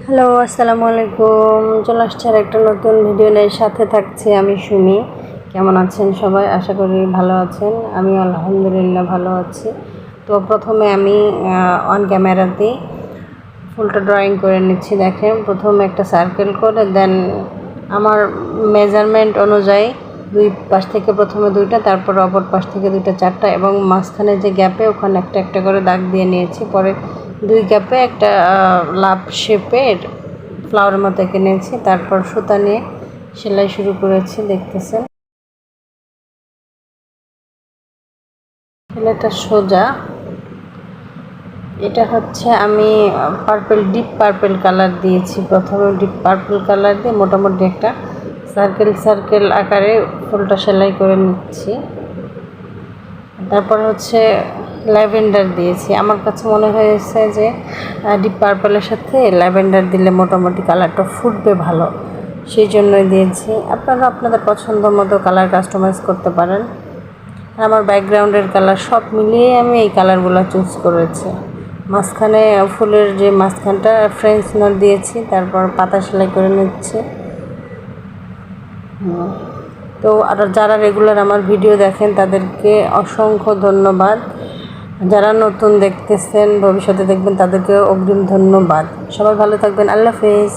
Hello, আসসালামু আলাইকুম। চলে আসছে আর একটা নতুন ভিডিও নিয়ে, সাথে থাকছি আমি সুমি। কেমন আছেন সবাই? আশা করি ভালো আছেন। আমি আলহামদুলিল্লাহ ভালো আছি। তো প্রথমে আমি অন ক্যামেরাতে ফুলটা ড্রয়িং করে নিচ্ছি। দেখেন, প্রথমে একটা সার্কেল করে দেন আমার মেজারমেন্ট অনুযায়ী দুই পাশ থেকে প্রথমে দুইটা, তারপর অপর পাশ থেকে দুইটা, চারটা, এবং মাঝখানে যে গ্যাপে ওখানে একটা একটা করে দাগ দিয়ে নিয়েছি। পরে দুই গ্যাপে একটা লাভ শেপের ফ্লাওয়ারের মতো এঁকে নিয়েছি। তারপর সুতা নিয়ে সেলাই শুরু করেছি, দেখতেছেন। সেলাইটা সোজা। এটা হচ্ছে আমি ডিপ পার্পেল কালার দিয়েছি। প্রথমে ডিপ পার্পেল কালার দিয়ে মোটামুটি একটা সার্কেল আকারে ফুলটা সেলাই করে নিচ্ছি। তারপর হচ্ছে ল্যাভেন্ডার দিয়েছি। আমার কাছে মনে হয়েছে যে ডিপ পার্পেলের সাথে ল্যাভেন্ডার দিলে মোটামুটি কালারটা ফুটবে ভালো, সেই জন্যই দিয়েছি। আপনারা আপনাদের পছন্দ মতো কালার কাস্টমাইজ করতে পারেন। আমার ব্যাকগ্রাউন্ডের কালার সব মিলিয়ে আমি এই কালারগুলো চুজ করেছি। মাঝখানে ফুলের যে মাঝখানটা ফ্রেঞ্চ নট দিয়েছি, তারপর পাতা সেলাই করে নিচ্ছি। তো আর যারা রেগুলার আমার ভিডিও দেখেন তাদেরকে অসংখ্য ধন্যবাদ। যারা নতুন দেখতেছেন, ভবিষ্যতে দেখবেন, তাদেরকে অগ্রিম ধন্যবাদ। সবাই ভালো থাকবেন। আল্লাহ হাফেজ।